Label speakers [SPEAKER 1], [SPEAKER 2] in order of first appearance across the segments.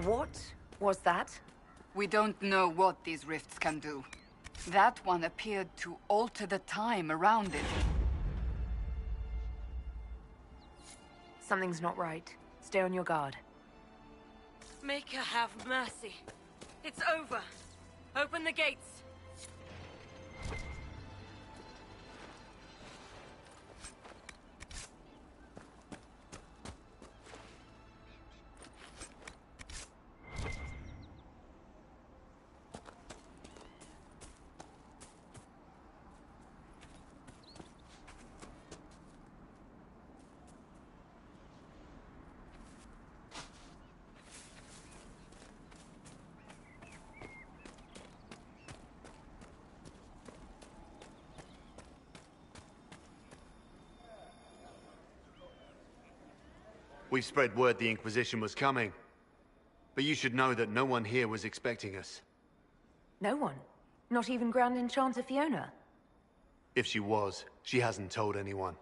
[SPEAKER 1] What was that?
[SPEAKER 2] We don't know what these rifts can do. That one appeared to alter the time around it.
[SPEAKER 1] Something's not right. Stay on your guard.
[SPEAKER 3] Make her have mercy. It's over. Open the gates.
[SPEAKER 4] We've spread word the Inquisition was coming. But you should know that no one here was expecting us.
[SPEAKER 1] No one? Not even Grand Enchanter Fiona?
[SPEAKER 4] If she was, she hasn't told anyone.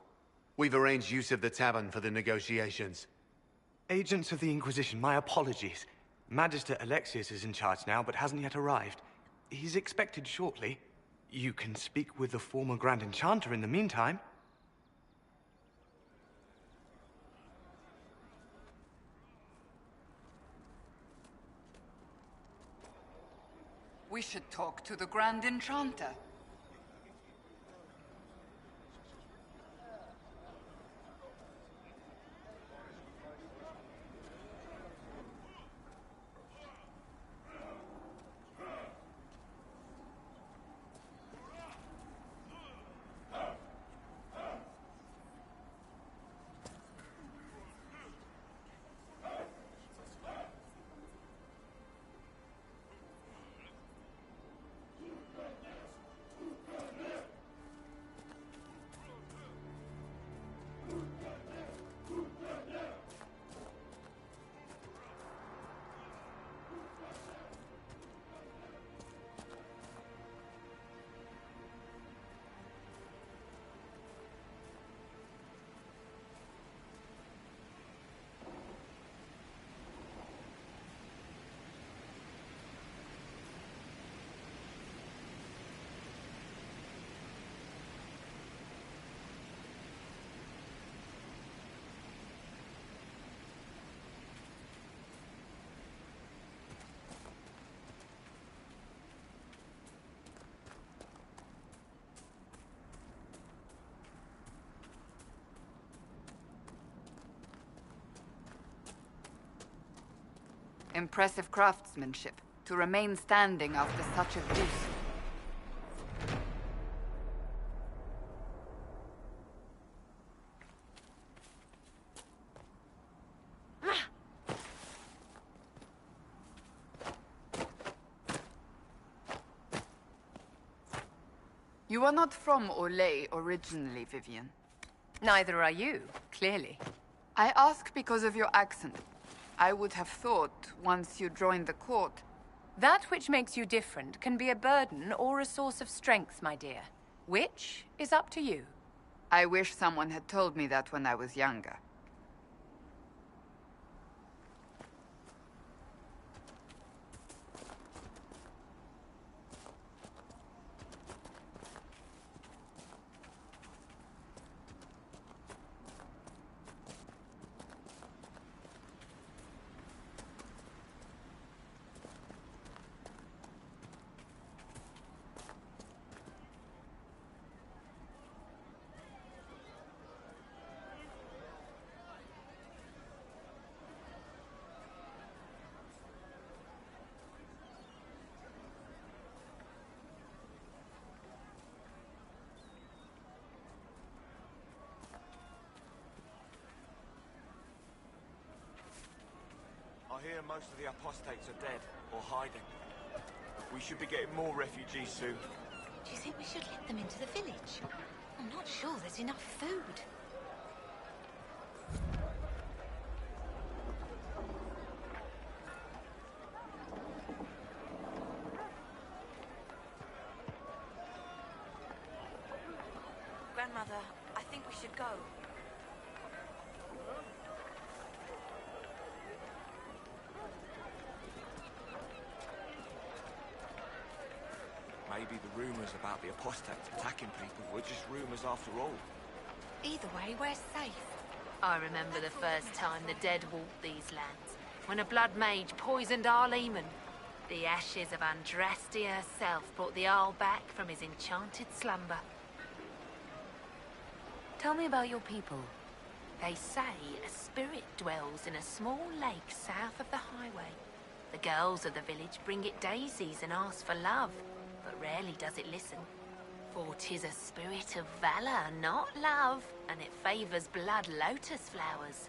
[SPEAKER 4] We've arranged use of the tavern for the negotiations.
[SPEAKER 5] Agents of the Inquisition, my apologies. Magister Alexius is in charge now, but hasn't yet arrived. He's expected shortly. You can speak with the former Grand Enchanter in the meantime.
[SPEAKER 2] We should talk to the Grand Enchanter. Impressive craftsmanship, to remain standing after such abuse. You are not from Olay originally, Vivian.
[SPEAKER 1] Neither are you, clearly.
[SPEAKER 2] I ask because of your accent. I would have thought, once you joined the court...
[SPEAKER 1] That which makes you different can be a burden or a source of strength, my dear. Which is up to you.
[SPEAKER 2] I wish someone had told me that when I was younger.
[SPEAKER 6] I hear most of the apostates are dead, or hiding. We should be getting more refugees soon.
[SPEAKER 7] Do you think we should let them into the village? I'm not sure there's enough food. Grandmother, I think we should go.
[SPEAKER 6] maybe the rumors about the apostates attacking people were just rumors after all.
[SPEAKER 7] Either way, we're safe.
[SPEAKER 8] I remember the first time the dead walked these lands, when a blood mage poisoned our leman. The ashes of Andraste herself brought the Arl back from his enchanted slumber.
[SPEAKER 1] Tell me about your people.
[SPEAKER 8] They say a spirit dwells in a small lake south of the highway. The girls of the village bring it daisies and ask for love, but rarely does it listen. For 'tis a spirit of valor, not love, and it favors blood lotus flowers.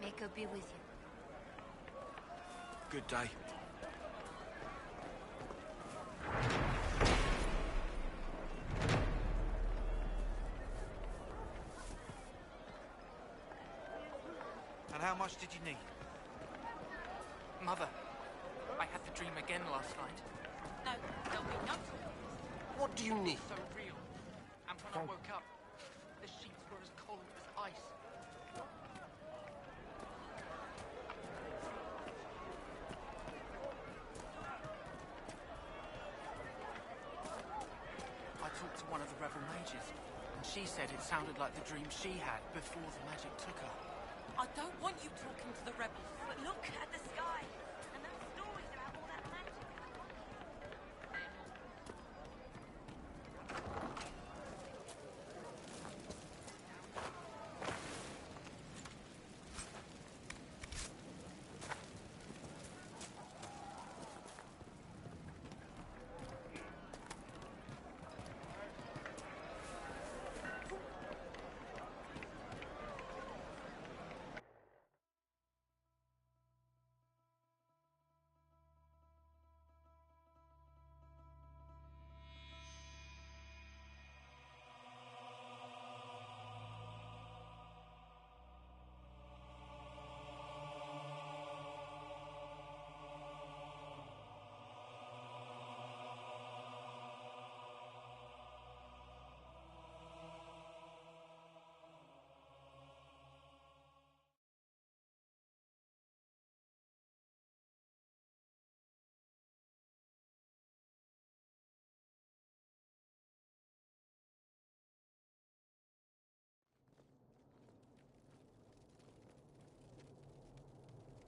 [SPEAKER 7] May God be with you.
[SPEAKER 6] Good day.
[SPEAKER 9] And how much did you need? Mother, I had the dream again last night.
[SPEAKER 3] No, there'll be no.
[SPEAKER 9] What do you need? So real. And when I woke up, the sheets were as cold as ice. I talked to one of the rebel mages, and she said it sounded like the dream she had before the magic took her.
[SPEAKER 3] I don't want you talking to the rebels, but look at the sky. And those stories about all that magic.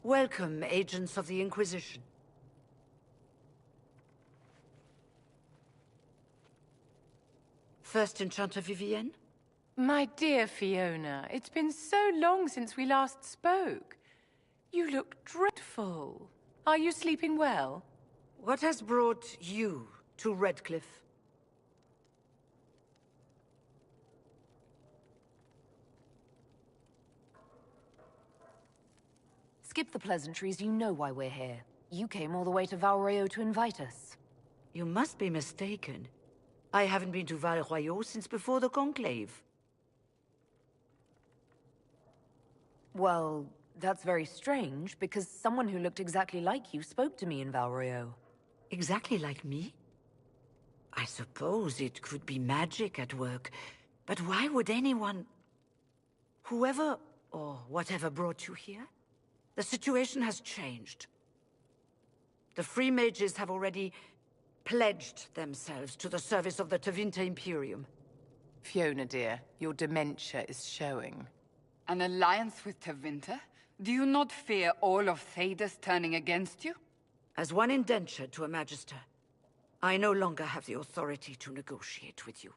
[SPEAKER 10] Welcome, agents of the Inquisition. First Enchanter Vivienne?
[SPEAKER 1] My dear Fiona, it's been so long since we last spoke. You look dreadful. Are you sleeping well?
[SPEAKER 10] What has brought you to Redcliffe?
[SPEAKER 1] Skip the pleasantries, you know why we're here. You came all the way to Val Royeaux to invite us.
[SPEAKER 10] You must be mistaken. I haven't been to Val Royeaux since before the Conclave.
[SPEAKER 1] Well, that's very strange, because someone who looked exactly like you spoke to me in Val Royeaux.
[SPEAKER 10] Exactly like me? I suppose it could be magic at work, but why would anyone... Whoever or whatever brought you here? The situation has changed. The Free Mages have already pledged themselves to the service of the Tevinter Imperium.
[SPEAKER 1] Fiona, dear, your dementia is showing.
[SPEAKER 2] An alliance with Tevinter? Do you not fear all of Thedas turning against you?
[SPEAKER 10] As one indentured to a Magister, I no longer have the authority to negotiate with you.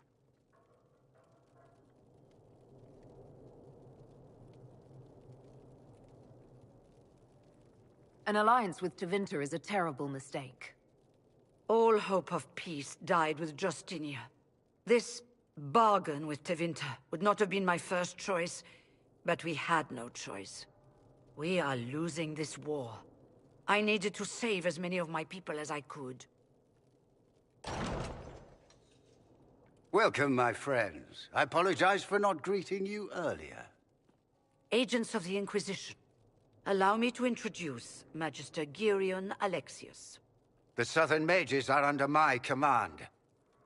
[SPEAKER 1] An alliance with Tevinter is a terrible mistake.
[SPEAKER 10] All hope of peace died with Justinia. This bargain with Tevinter would not have been my first choice, but we had no choice. We are losing this war. I needed to save as many of my people as I could.
[SPEAKER 11] Welcome, my friends. I apologize for not greeting you earlier.
[SPEAKER 10] Agents of the Inquisition. Allow me to introduce Magister Girion Alexius.
[SPEAKER 11] The Southern Mages are under my command.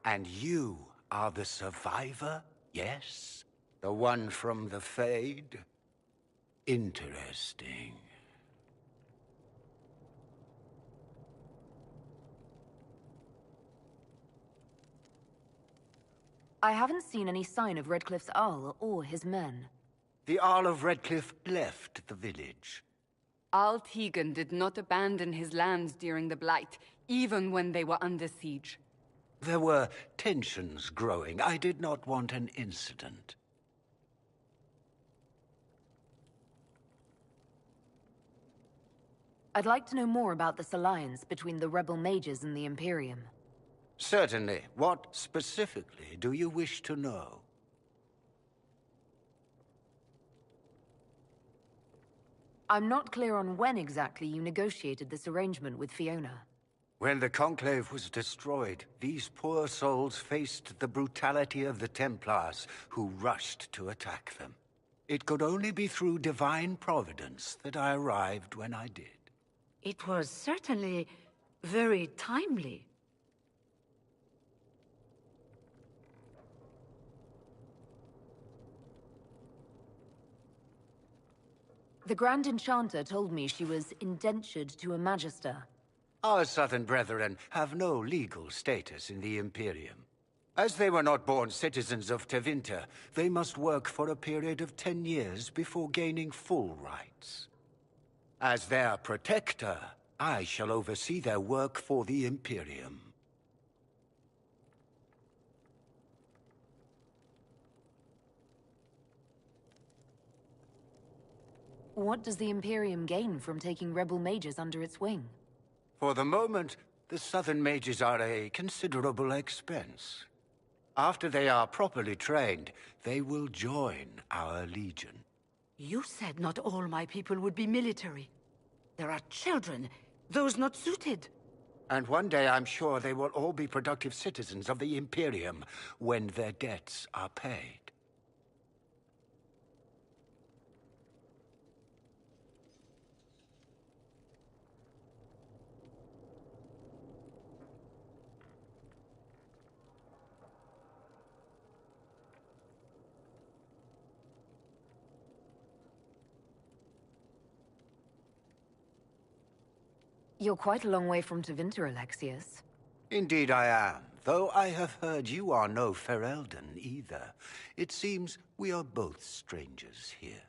[SPEAKER 11] And you are the survivor, yes? The one from the Fade? Interesting.
[SPEAKER 12] I haven't seen any sign of Redcliffe's Arl or his men.
[SPEAKER 11] The Arl of Redcliffe left the village.
[SPEAKER 2] Arl Tegan did not abandon his lands during the Blight, even when they were under siege.
[SPEAKER 11] There were tensions growing. I did not want an incident.
[SPEAKER 12] I'd like to know more about this alliance between the rebel mages and the Imperium.
[SPEAKER 11] Certainly. What specifically do you wish to know?
[SPEAKER 12] I'm not clear on when exactly you negotiated this arrangement with Fiona.
[SPEAKER 11] When the Conclave was destroyed, these poor souls faced the brutality of the Templars, who rushed to attack them. It could only be through divine providence that I arrived when I did.
[SPEAKER 10] It was certainly very timely.
[SPEAKER 12] The Grand Enchanter told me she was indentured to a Magister.
[SPEAKER 11] Our Southern brethren have no legal status in the Imperium. As they were not born citizens of Tevinter, they must work for a period of 10 years before gaining full rights. As their protector, I shall oversee their work for the Imperium.
[SPEAKER 12] What does the Imperium gain from taking rebel mages under its wing?
[SPEAKER 11] For the moment, the Southern Mages are a considerable expense. After they are properly trained, they will join our Legion.
[SPEAKER 10] You said not all my people would be military. There are children, those not suited.
[SPEAKER 11] And one day I'm sure they will all be productive citizens of the Imperium when their debts are paid.
[SPEAKER 12] You're quite a long way from Tevinter, Alexius.
[SPEAKER 11] Indeed I am, though I have heard you are no Ferelden either. It seems we are both strangers here.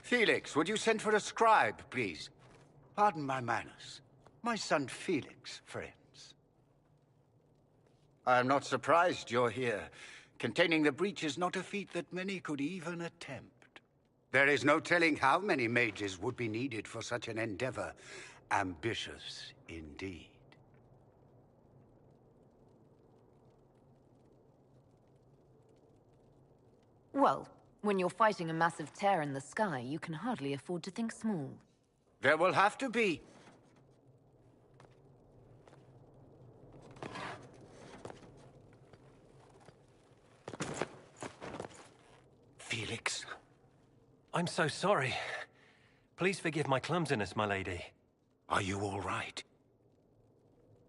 [SPEAKER 11] Felix, would you send for a scribe, please? Pardon my manners. My son Felix, friends. I am not surprised you're here. Containing the breach is not a feat that many could even attempt. There is no telling how many mages would be needed for such an endeavor. Ambitious, indeed.
[SPEAKER 12] Well, when you're fighting a massive tear in the sky, you can hardly afford to think small.
[SPEAKER 11] There will have to be. Felix.
[SPEAKER 13] I'm so sorry. Please forgive my clumsiness, my lady.
[SPEAKER 11] Are you all right?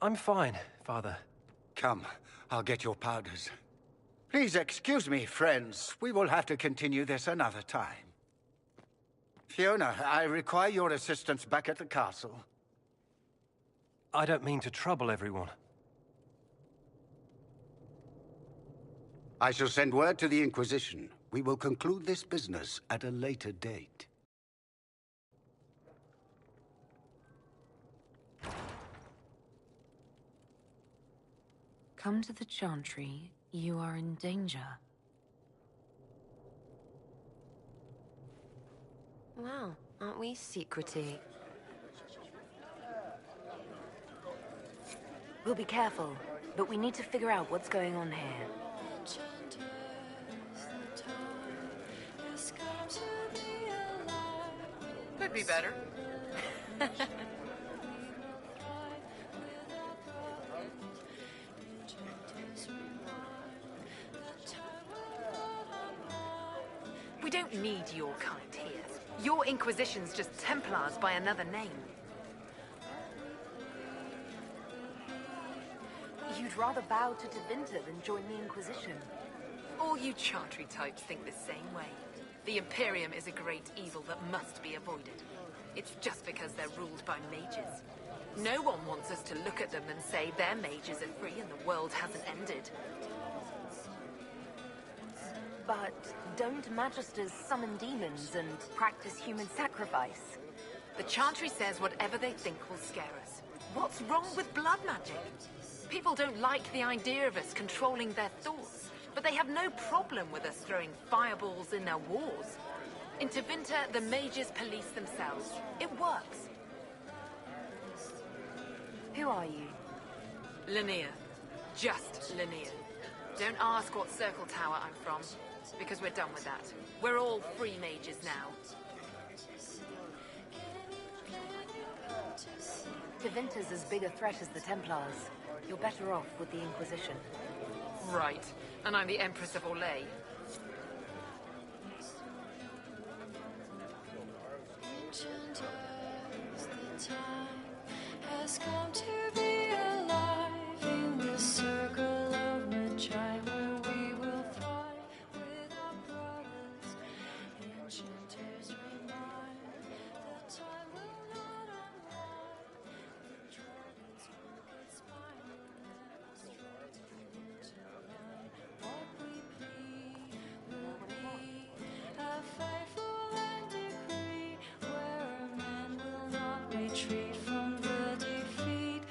[SPEAKER 13] I'm fine, Father.
[SPEAKER 11] Come, I'll get your powders. Please excuse me, friends. We will have to continue this another time. Fiona, I require your assistance back at the castle.
[SPEAKER 13] I don't mean to trouble everyone.
[SPEAKER 11] I shall send word to the Inquisition. We will conclude this business at a later date.
[SPEAKER 12] Come to the Chantry. You are in danger.
[SPEAKER 14] Wow, aren't we secrety?
[SPEAKER 12] We'll be careful, but we need to figure out what's going on here.
[SPEAKER 3] Could be better.
[SPEAKER 8] don't need your kind here. Your Inquisition's just Templars by another name.
[SPEAKER 12] You'd rather bow to Tevinter than join the Inquisition.
[SPEAKER 8] All you Chantry types think the same way. The Imperium is a great evil that must be avoided. It's just because they're ruled by mages. No one wants us to look at them and say their mages are free and the world hasn't ended.
[SPEAKER 12] But don't Magisters summon demons and practice human sacrifice?
[SPEAKER 8] The Chantry says whatever they think will scare us. What's wrong with blood magic? People don't like the idea of us controlling their thoughts, but they have no problem with us throwing fireballs in their wars. In Tevinter, the mages police themselves. It works.
[SPEAKER 12] Who are you?
[SPEAKER 8] Linnea. Just Linnea. Don't ask what Circle Tower I'm from, because we're done with that. We're all free mages now.
[SPEAKER 12] Tevinter's as big a threat as the Templars. You're better off with the Inquisition.
[SPEAKER 8] Right. And I'm the Empress of Orlais.
[SPEAKER 15] The time has come to be alive in the circle of Magi, where we will thrive with our brothers. Enchanters remind the time will not unwind. The dragon's crooked spine will never strike to run. What we plead will be a faithful and decree, where men will not retreat from the defeat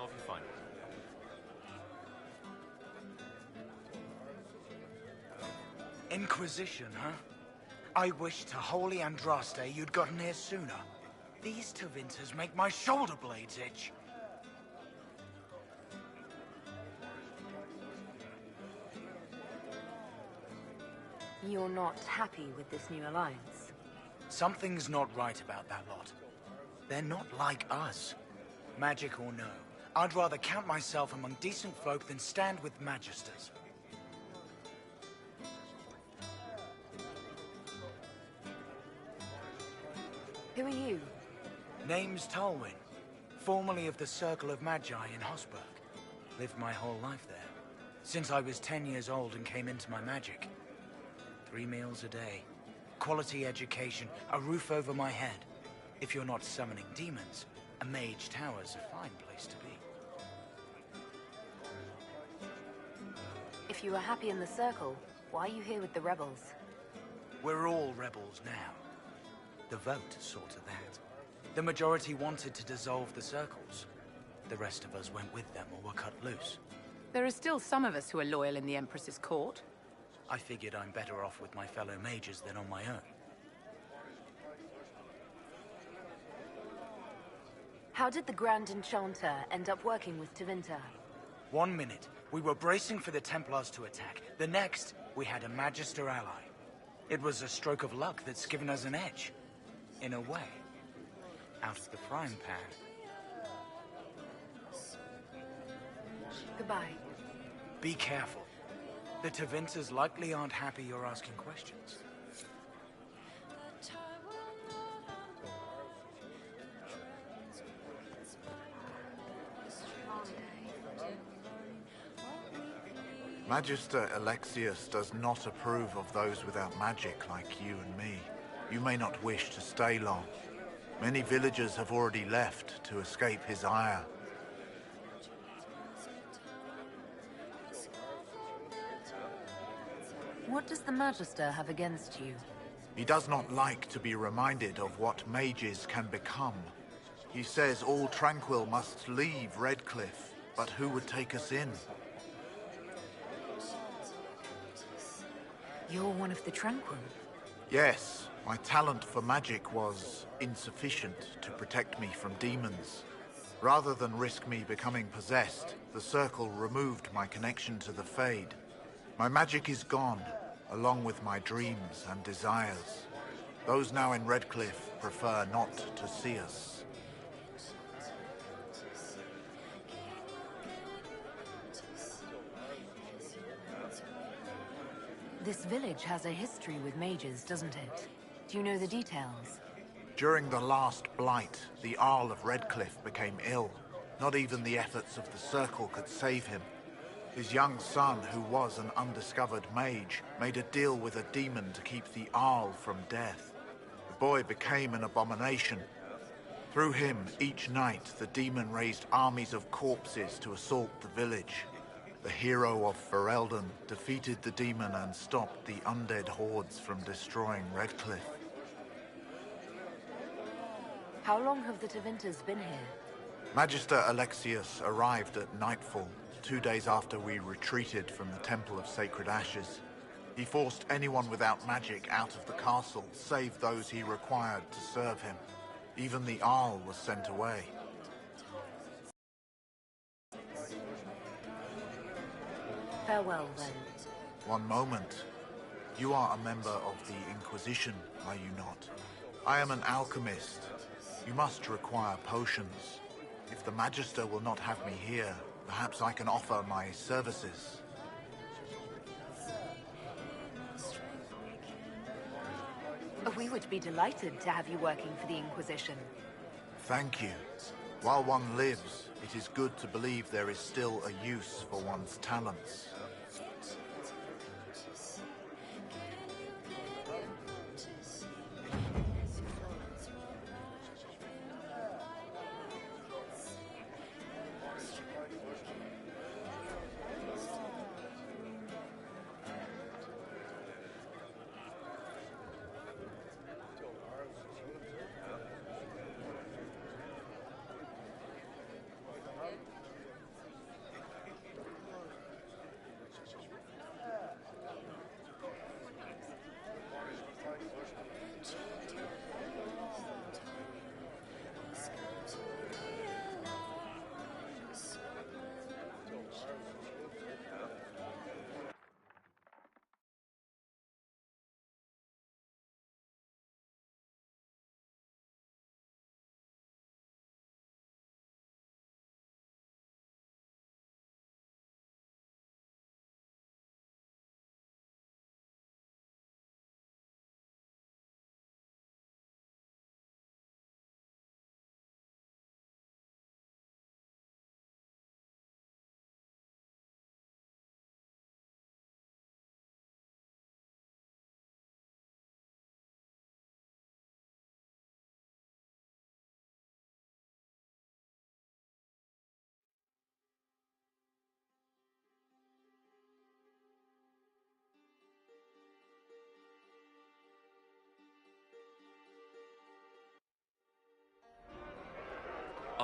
[SPEAKER 16] off your phone.
[SPEAKER 17] Inquisition, huh? I wish to holy Andraste you'd gotten here sooner. These Tevinters make my shoulder blades itch.
[SPEAKER 12] You're not happy with this new alliance?
[SPEAKER 17] Something's not right about that lot. They're not like us. Magic or no, I'd rather count myself among decent folk than stand with magisters.
[SPEAKER 12] Who are you?
[SPEAKER 17] Name's Tolwyn, formerly of the Circle of Magi in Hosberg. Lived my whole life there, since I was 10 years old and came into my magic. 3 meals a day, quality education, a roof over my head. If you're not summoning demons, a mage tower's a fine place to be.
[SPEAKER 12] If you were happy in the Circle, why are you here with the rebels?
[SPEAKER 17] We're all rebels now. The vote saw to that. The majority wanted to dissolve the circles. The rest of us went with them or were cut loose.
[SPEAKER 1] There are still some of us who are loyal in the Empress's court.
[SPEAKER 17] I figured I'm better off with my fellow mages than on my own.
[SPEAKER 12] How did the Grand Enchanter end up working with Tevinter?
[SPEAKER 17] 1 minute, we were bracing for the Templars to attack. The next, we had a Magister ally. It was a stroke of luck that's given us an edge. In a way. Out of the frying pan.
[SPEAKER 12] Goodbye.
[SPEAKER 17] Be careful. The Tevinters likely aren't happy you're asking questions.
[SPEAKER 18] Magister Alexius does not approve of those without magic like you and me. You may not wish to stay long. Many villagers have already left to escape his ire.
[SPEAKER 12] What does the Magister have against you?
[SPEAKER 18] He does not like to be reminded of what mages can become. He says all Tranquil must leave Redcliffe, but who would take us in?
[SPEAKER 12] You're one of the Tranquil?
[SPEAKER 18] Yes, my talent for magic was insufficient to protect me from demons. Rather than risk me becoming possessed, the Circle removed my connection to the Fade. My magic is gone, along with my dreams and desires. Those now in Redcliffe prefer not to see us.
[SPEAKER 12] This village has a history with mages, doesn't it? Do you know the details?
[SPEAKER 18] During the last blight, the Arl of Redcliffe became ill. Not even the efforts of the Circle could save him. His young son, who was an undiscovered mage, made a deal with a demon to keep the Arl from death. The boy became an abomination. Through him, each night, the demon raised armies of corpses to assault the village. The hero of Ferelden defeated the demon and stopped the undead hordes from destroying Redcliffe.
[SPEAKER 12] How long have the Tevinters been here?
[SPEAKER 18] Magister Alexius arrived at nightfall, 2 days after we retreated from the Temple of Sacred Ashes. He forced anyone without magic out of the castle, save those he required to serve him. Even the Arl was sent away.
[SPEAKER 12] Farewell, then.
[SPEAKER 18] One moment. You are a member of the Inquisition, are you not? I am an alchemist. You must require potions. If the Magister will not have me here, perhaps I can offer my services.
[SPEAKER 12] We would be delighted to have you working for the Inquisition.
[SPEAKER 18] Thank you. While one lives, it is good to believe there is still a use for one's talents.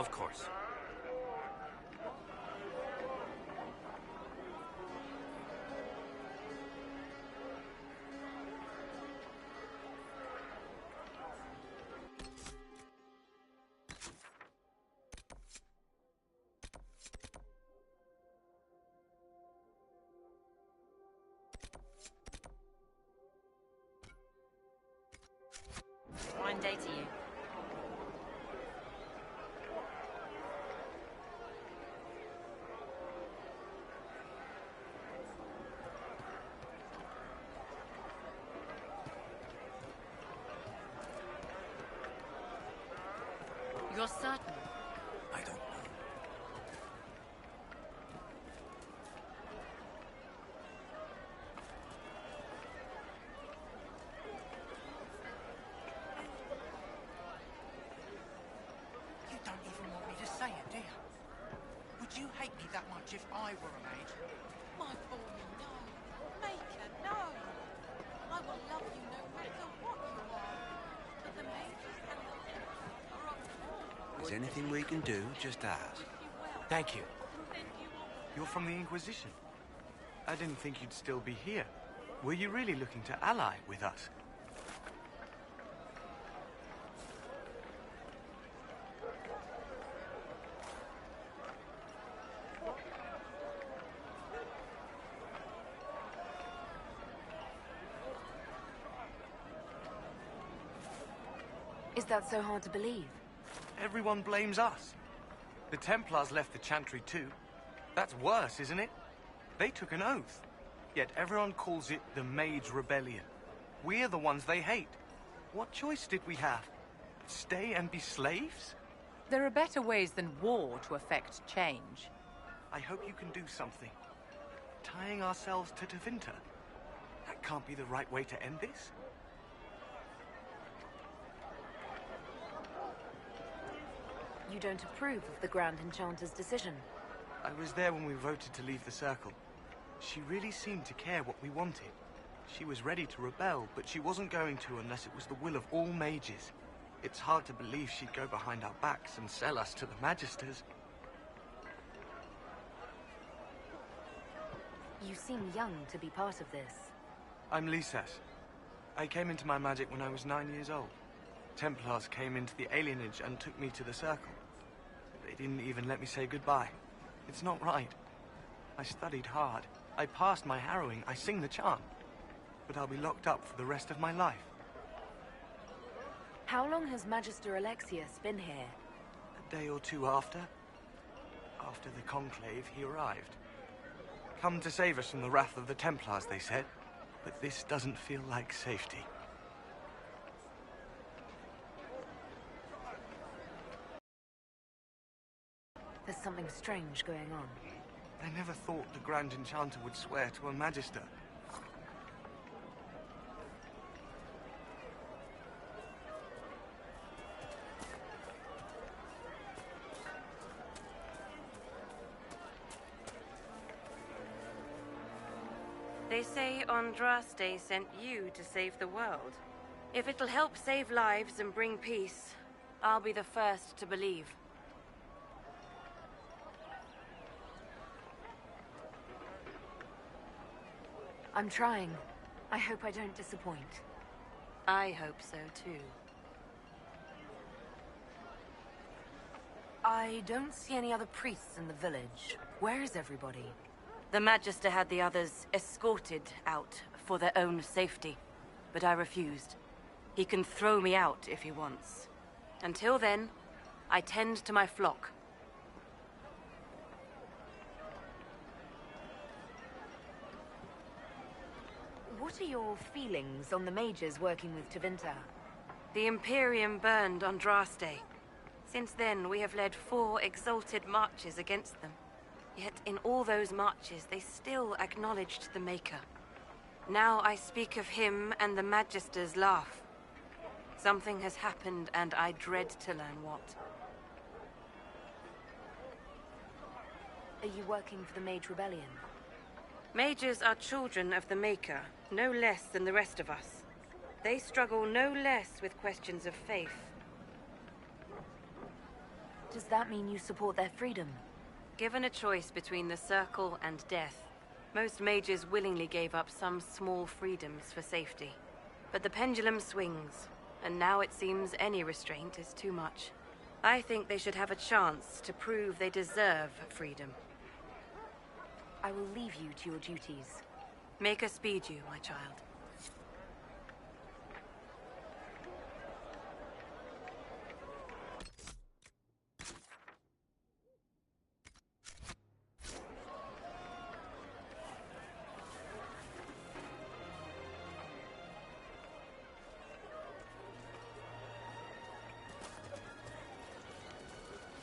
[SPEAKER 13] Of course.
[SPEAKER 14] Fine day to you.
[SPEAKER 12] You're certain?
[SPEAKER 17] I don't know.
[SPEAKER 9] You don't even want me to say it, do you? Would you hate me that much if I were a mage?
[SPEAKER 3] My boy, no. Maker, no. I will love you no matter what you are. But the mages and the Templars are on board.
[SPEAKER 17] Is anything we can do, just ask.
[SPEAKER 5] Thank you. You're from the Inquisition. I didn't think you'd still be here. Were you really looking to ally with us?
[SPEAKER 12] Is that so hard to believe?
[SPEAKER 5] Everyone blames us. The Templars left the Chantry too. That's worse, isn't it? They took an oath. Yet everyone calls it the Mage Rebellion. We're the ones they hate. What choice did we have? Stay and be slaves?
[SPEAKER 1] There are better ways than war to effect change.
[SPEAKER 5] I hope you can do something. Tying ourselves to Tevinter. That can't be the right way to end this.
[SPEAKER 12] You don't approve of the Grand Enchanter's decision?
[SPEAKER 5] I was there when we voted to leave the Circle. She really seemed to care what we wanted. She was ready to rebel, but she wasn't going to unless it was the will of all mages. It's hard to believe she'd go behind our backs and sell us to the Magisters.
[SPEAKER 12] You seem young to be part of this.
[SPEAKER 5] I'm Lysas. I came into my magic when I was 9 years old. Templars came into the alienage and took me to the Circle. They didn't even let me say goodbye. It's not right. I studied hard. I passed my harrowing. I sing the charm. But I'll be locked up for the rest of my life.
[SPEAKER 12] How long has Magister Alexius been here?
[SPEAKER 5] A day or two after. After the Conclave, he arrived. Come to save us from the wrath of the Templars, they said. But this doesn't feel like safety.
[SPEAKER 12] There's something strange going on.
[SPEAKER 5] I never thought the Grand Enchanter would swear to a Magister.
[SPEAKER 3] They say Andraste sent you to save the world. If it'll help save lives and bring peace, I'll be the first to believe.
[SPEAKER 12] I'm trying. I hope I don't disappoint.
[SPEAKER 3] I hope so, too.
[SPEAKER 12] I don't see any other priests in the village. Where is everybody?
[SPEAKER 3] The Magister had the others escorted out for their own safety, but I refused. He can throw me out if he wants. Until then, I tend to my flock.
[SPEAKER 12] What are your feelings on the mages working with Tevinter?
[SPEAKER 3] The Imperium burned Andraste. Since then, we have led 4 exalted marches against them. Yet in all those marches, they still acknowledged the Maker. Now I speak of him and the Magisters laugh. Something has happened, and I dread to learn what.
[SPEAKER 12] Are you working for the Mage Rebellion?
[SPEAKER 3] Mages are children of the Maker, no less than the rest of us. They struggle no less with questions of faith.
[SPEAKER 12] Does that mean you support their freedom?
[SPEAKER 3] Given a choice between the Circle and death, most mages willingly gave up some small freedoms for safety. But the pendulum swings, and now it seems any restraint is too much. I think they should have a chance to prove they deserve freedom.
[SPEAKER 12] I will leave you to your duties.
[SPEAKER 3] Make us speed you, my child.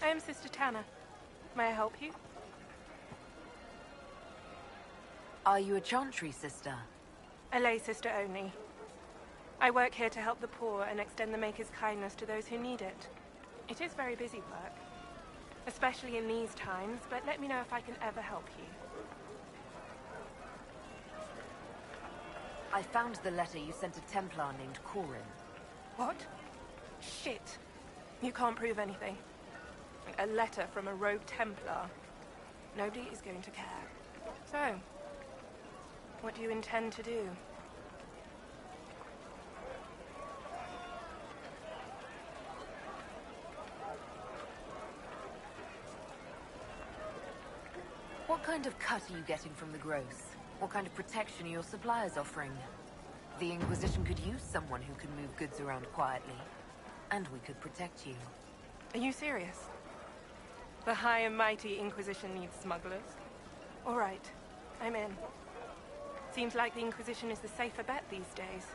[SPEAKER 16] I am Sister Tanner. May I help you?
[SPEAKER 12] Are you a Chantry sister?
[SPEAKER 16] A lay sister only. I work here to help the poor and extend the Maker's kindness to those who need it. It is very busy work, especially in these times, but let me know if I can ever help you.
[SPEAKER 12] I found the letter you sent a Templar named Corin.
[SPEAKER 16] What? Shit. You can't prove anything. A letter from a rogue Templar. Nobody is going to care. So, what do you intend to do?
[SPEAKER 12] What kind of cut are you getting from the gross? What kind of protection are your suppliers offering? The Inquisition could use someone who can move goods around quietly. And we could protect you.
[SPEAKER 16] Are you serious? The high and mighty Inquisition needs smugglers? All right, I'm in. Seems like the Inquisition is the safer bet these days.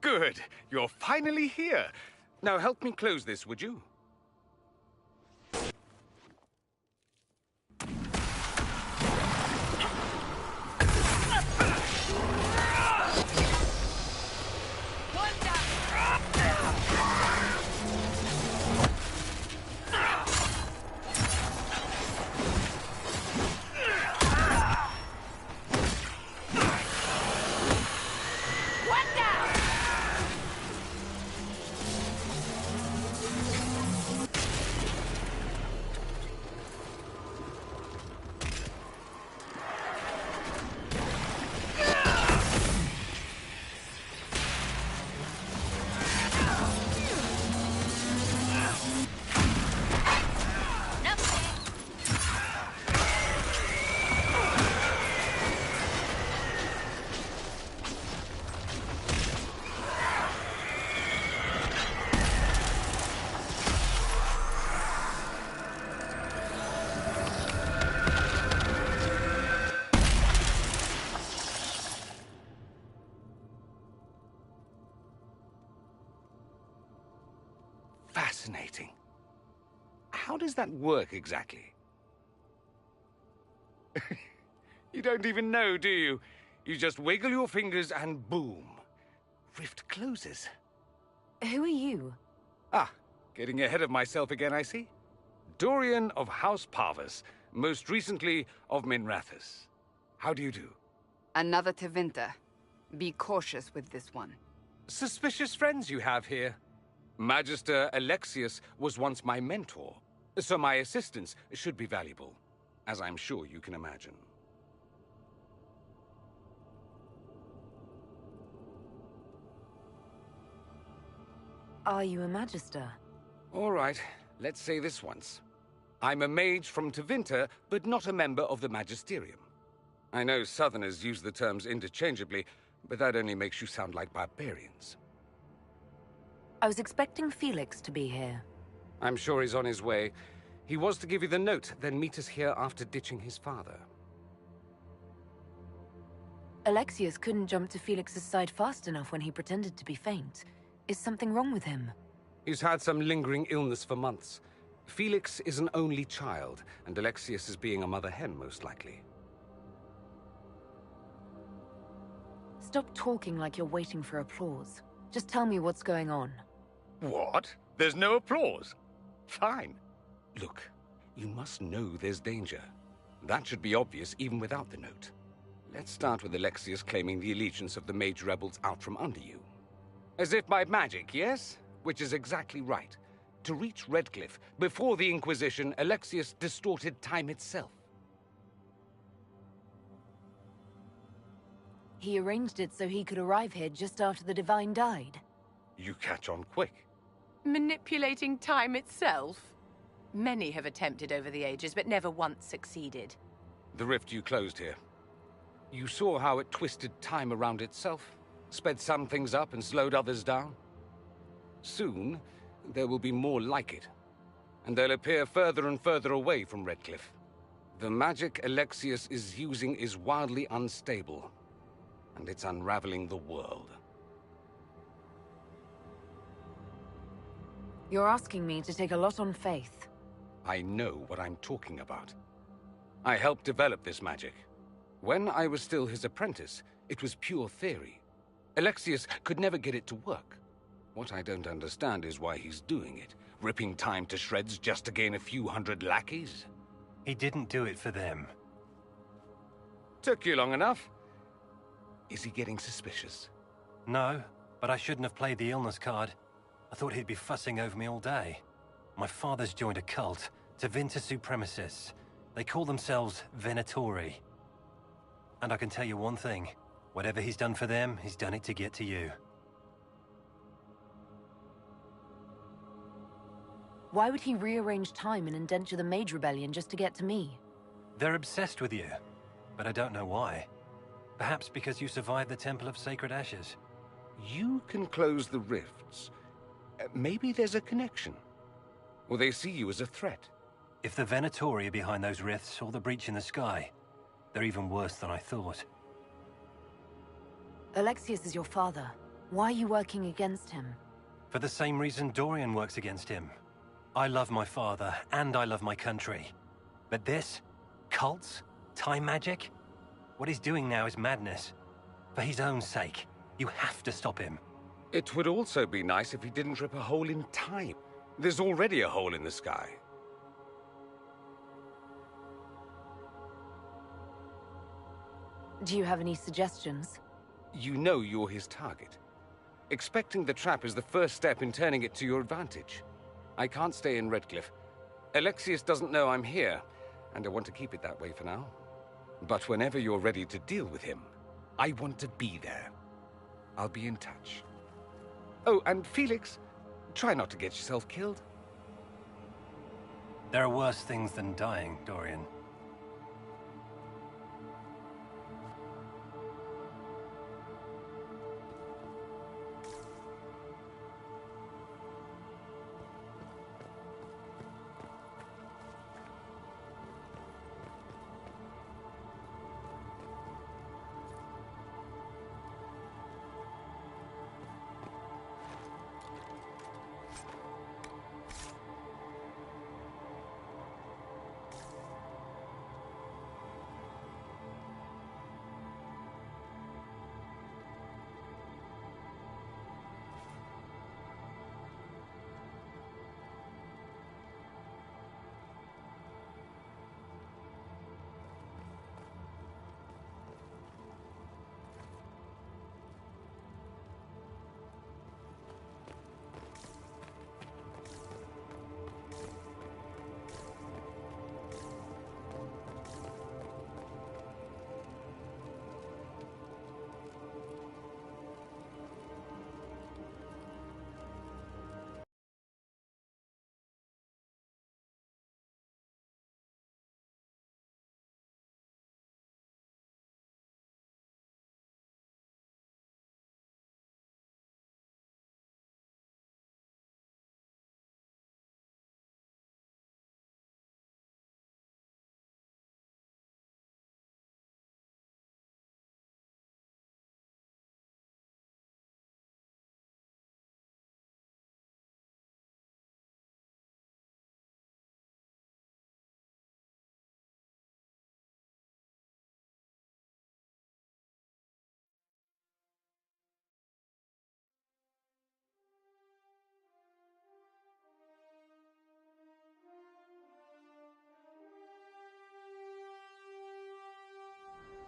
[SPEAKER 19] Good. You're finally here. Now help me close this, would you? Fascinating. How does that work exactly? You don't even know, do you? You just wiggle your fingers and boom. Rift closes.
[SPEAKER 12] Who are you?
[SPEAKER 19] Ah, getting ahead of myself again, I see. Dorian of House Parvus, most recently of Minrathous. How do you do?
[SPEAKER 2] Another Tevinter. Be cautious with this one.
[SPEAKER 19] Suspicious friends you have here. Magister Alexius was once my mentor, so my assistance should be valuable, as I'm sure you can imagine.
[SPEAKER 12] Are you a Magister?
[SPEAKER 19] All right, let's say this once. I'm a mage from Tevinter, but not a member of the Magisterium. I know Southerners use the terms interchangeably, but that only makes you sound like barbarians.
[SPEAKER 12] I was expecting Felix to be here.
[SPEAKER 19] I'm sure he's on his way. He was to give you the note, then meet us here after ditching his father.
[SPEAKER 12] Alexius couldn't jump to Felix's side fast enough when he pretended to be faint. Is something wrong with him?
[SPEAKER 19] He's had some lingering illness for months. Felix is an only child, and Alexius is being a mother hen, most likely.
[SPEAKER 12] Stop talking like you're waiting for applause. Just tell me what's going on.
[SPEAKER 19] What? There's no applause? Fine. Look, you must know there's danger. That should be obvious even without the note. Let's start with Alexius claiming the allegiance of the mage rebels out from under you. As if by magic, yes? Which is exactly right. To reach Redcliffe, before the Inquisition, Alexius distorted time itself.
[SPEAKER 12] He arranged it so he could arrive here just after the Divine died.
[SPEAKER 19] You catch on quick.
[SPEAKER 1] Manipulating time itself? Many have attempted over the ages, but never once succeeded.
[SPEAKER 19] The rift you closed here. You saw how it twisted time around itself, sped some things up and slowed others down. Soon, there will be more like it, and they'll appear further and further away from Redcliffe. The magic Alexius is using is wildly unstable, and it's unraveling the world.
[SPEAKER 12] You're asking me to take a lot on faith.
[SPEAKER 19] I know what I'm talking about. I helped develop this magic. When I was still his apprentice, it was pure theory. Alexius could never get it to work. What I don't understand is why he's doing it, ripping time to shreds just to gain a few hundred lackeys.
[SPEAKER 13] He didn't do it for them.
[SPEAKER 19] Took you long enough. Is he getting suspicious?
[SPEAKER 13] No, but I shouldn't have played the illness card. I thought he'd be fussing over me all day. My father's joined a cult, Tevinter Supremacists. They call themselves Venatori. And I can tell you one thing. Whatever he's done for them, he's done it to get to you.
[SPEAKER 12] Why would he rearrange time and indenture the Mage Rebellion just to get to me?
[SPEAKER 13] They're obsessed with you, but I don't know why. Perhaps because you survived the Temple of Sacred Ashes.
[SPEAKER 19] You can close the rifts. Maybe there's a connection. Or they see you as a threat.
[SPEAKER 13] If the Venatori are behind those rifts or the breach in the sky, they're even worse than I thought.
[SPEAKER 12] Alexius is your father. Why are you working against him?
[SPEAKER 13] For the same reason Dorian works against him. I love my father, and I love my country. But this? Cults? Time magic? What he's doing now is madness. For his own sake, you have to stop him.
[SPEAKER 19] It would also be nice if he didn't rip a hole in time. There's already a hole in the sky.
[SPEAKER 12] Do you have any suggestions?
[SPEAKER 19] You know you're his target. Expecting the trap is the first step in turning it to your advantage. I can't stay in Redcliffe. Alexius doesn't know I'm here, and I want to keep it that way for now. But whenever you're ready to deal with him, I want to be there. I'll be in touch. Oh, and Felix, try not to get yourself killed.
[SPEAKER 13] There are worse things than dying, Dorian.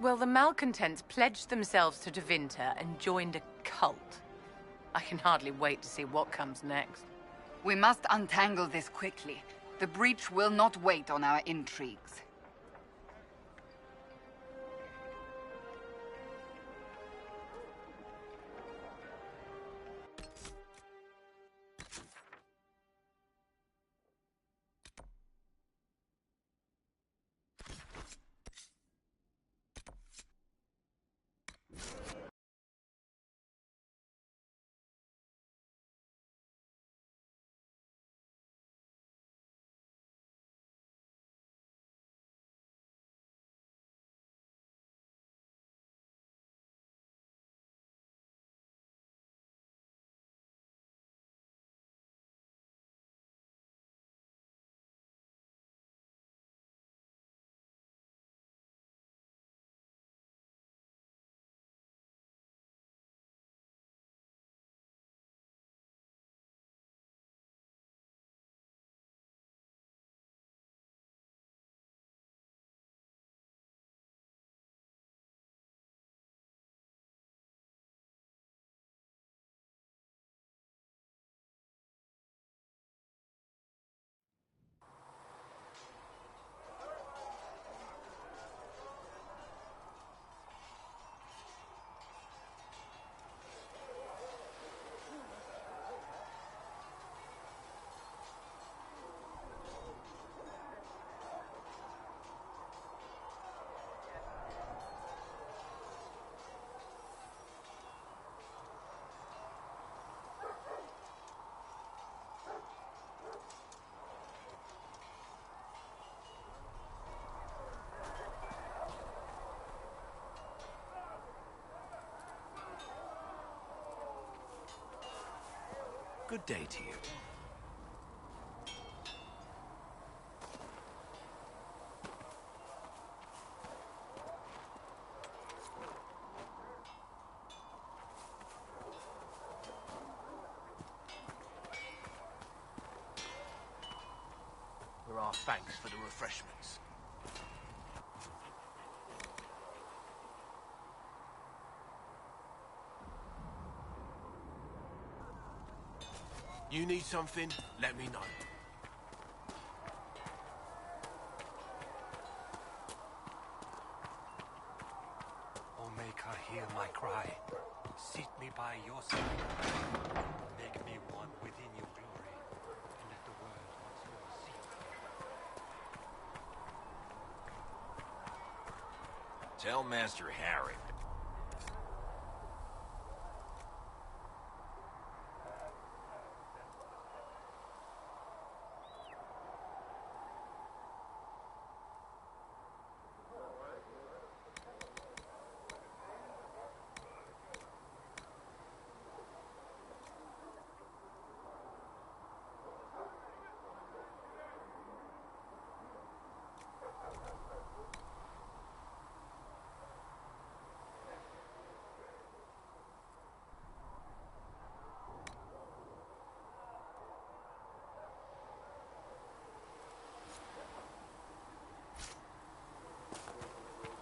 [SPEAKER 1] Well, the malcontents pledged themselves to Tevinter and joined a cult. I can hardly wait to see what comes next.
[SPEAKER 2] We must untangle this quickly. The breach will not wait on our intrigues.
[SPEAKER 20] Good day to you. There are thanks for the refreshments. You need something? Let me know.
[SPEAKER 13] O make her hear my cry. Seat me by your side. Make me one within your glory. And let the world once more see me.
[SPEAKER 20] Tell Master Harry.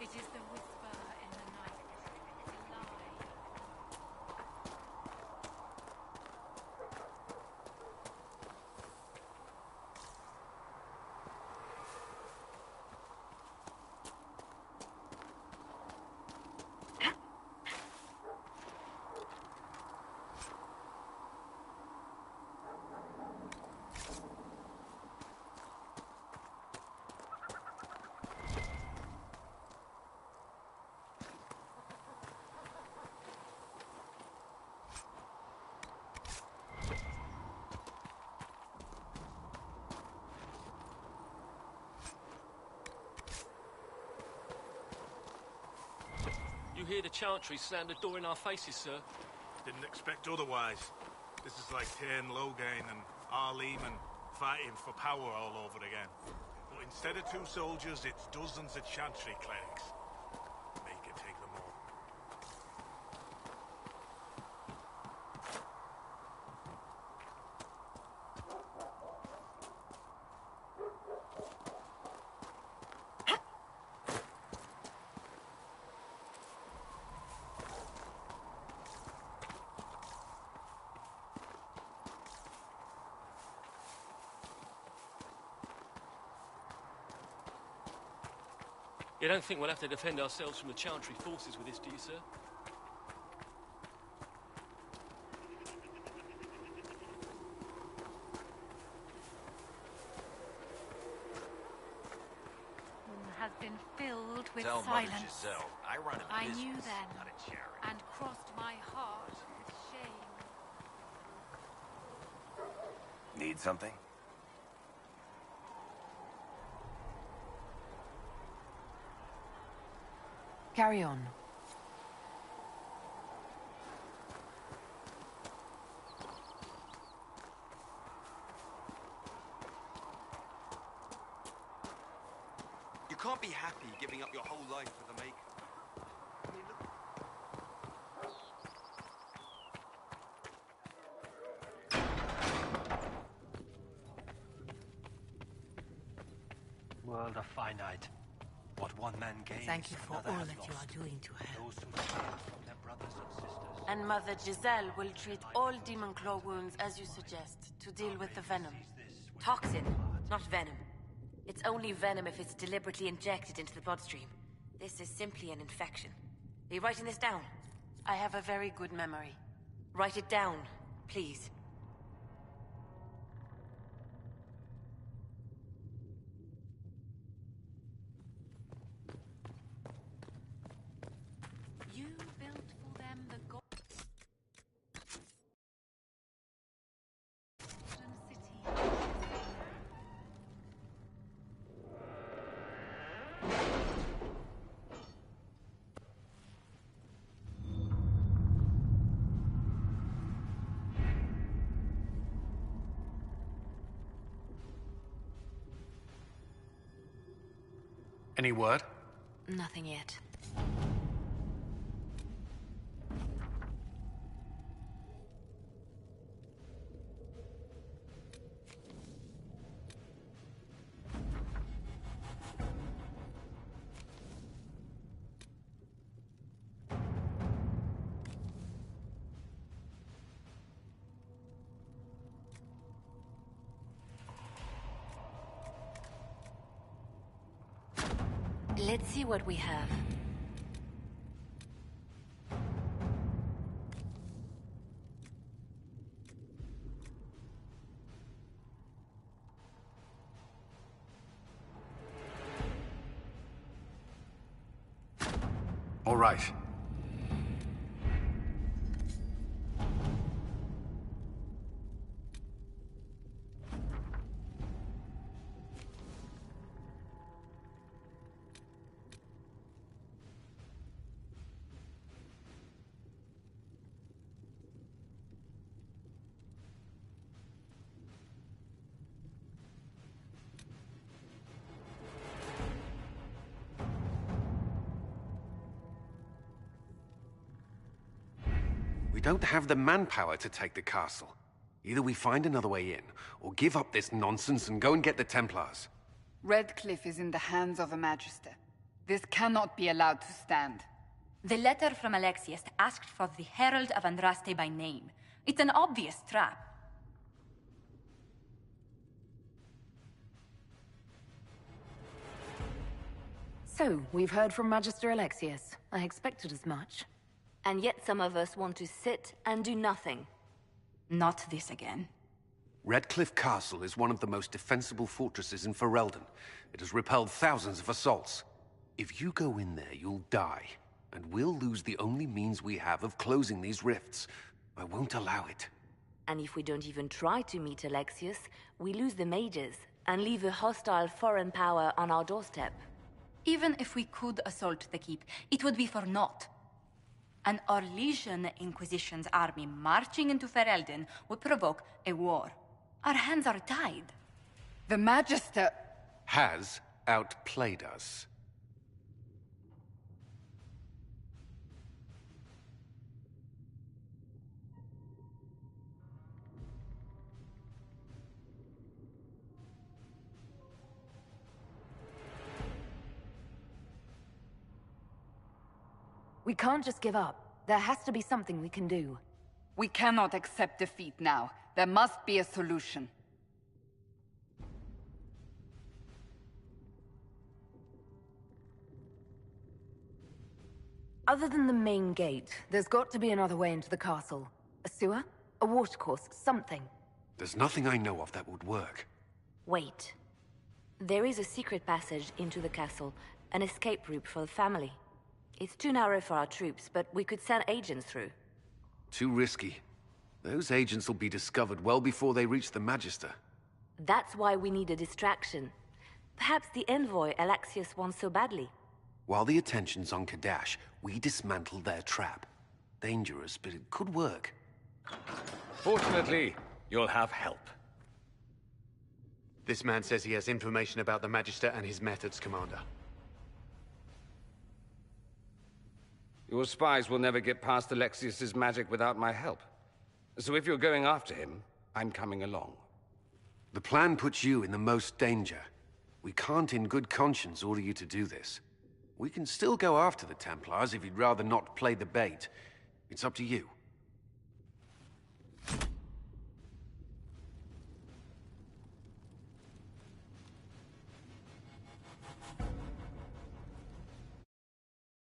[SPEAKER 1] It is the whisper in the night, the lie.
[SPEAKER 21] You hear the chantry slam the door in our faces, sir.
[SPEAKER 22] Didn't expect otherwise. This is like Tairn Logain and Arleman fighting for power all over again. But instead of 2 soldiers, it's dozens of chantry clerics. Make it take them all.
[SPEAKER 21] You don't think we'll have to defend ourselves from the Chantry forces with this, do you, sir?
[SPEAKER 8] Has been filled with
[SPEAKER 20] Tell Mother
[SPEAKER 8] silence.
[SPEAKER 20] Giselle, I run a
[SPEAKER 8] I
[SPEAKER 20] business,
[SPEAKER 8] knew then,
[SPEAKER 20] not a charity.
[SPEAKER 8] and crossed my heart with shame.
[SPEAKER 20] Need something?
[SPEAKER 12] Carry on.
[SPEAKER 4] You can't be happy giving up your whole life for the Maker. I mean, look.
[SPEAKER 13] World are finite. What one man gains,
[SPEAKER 12] Thank you for all
[SPEAKER 13] another has
[SPEAKER 12] that you
[SPEAKER 13] lost.
[SPEAKER 12] are doing to her.
[SPEAKER 13] Those who steal from their brothers and sisters.
[SPEAKER 3] And Mother Giselle will treat all demon claw wounds as you suggest, to deal with the venom. Toxin, not venom. It's only venom if it's deliberately injected into the bloodstream. This is simply an infection. Are you writing this down? I have a very good memory. Write it down, please.
[SPEAKER 8] You built for them the golden city.
[SPEAKER 7] Any word?
[SPEAKER 12] Nothing yet. Let's see what we have.
[SPEAKER 7] All right. We don't have the manpower to take the castle. Either we find another way in, or give up this nonsense and go and get the Templars.
[SPEAKER 2] Redcliffe is in the hands of a Magister. This cannot be allowed to stand.
[SPEAKER 23] The letter from Alexius asked for the Herald of Andraste by name. It's an obvious trap.
[SPEAKER 12] So, we've heard from Magister Alexius. I expected as much.
[SPEAKER 23] And yet some of us want to sit and do nothing. Not this again.
[SPEAKER 7] Redcliffe Castle is one of the most defensible fortresses in Ferelden. It has repelled thousands of assaults. If you go in there, you'll die. And we'll lose the only means we have of closing these rifts. I won't allow it.
[SPEAKER 23] And if we don't even try to meet Alexius, we lose the mages and leave a hostile foreign power on our doorstep. Even if we could assault the keep, it would be for naught. An Orlesian Inquisition's army marching into Ferelden would provoke a war. Our hands are tied.
[SPEAKER 2] The Magister
[SPEAKER 7] has outplayed us.
[SPEAKER 12] We can't just give up. There has to be something we can do.
[SPEAKER 2] We cannot accept defeat now. There must be a solution.
[SPEAKER 12] Other than the main gate, there's got to be another way into the castle. A sewer? A watercourse? Something.
[SPEAKER 7] There's nothing I know of that would work.
[SPEAKER 23] Wait. There is a secret passage into the castle, an escape route for the family. It's too narrow for our troops, but we could send agents through.
[SPEAKER 7] Too risky. Those agents will be discovered well before they reach the Magister.
[SPEAKER 23] That's why we need a distraction. Perhaps the envoy Alexius wants so badly.
[SPEAKER 7] While the attention's on Kadash, we dismantle their trap. Dangerous, but it could work.
[SPEAKER 19] Fortunately, you'll have help.
[SPEAKER 5] This man says he has information about the Magister and his methods, Commander.
[SPEAKER 19] Your spies will never get past Alexius's magic without my help. So if you're going after him, I'm coming along.
[SPEAKER 7] The plan puts you in the most danger. We can't in good conscience order you to do this. We can still go after the Templars if you'd rather not play the bait. It's up to you.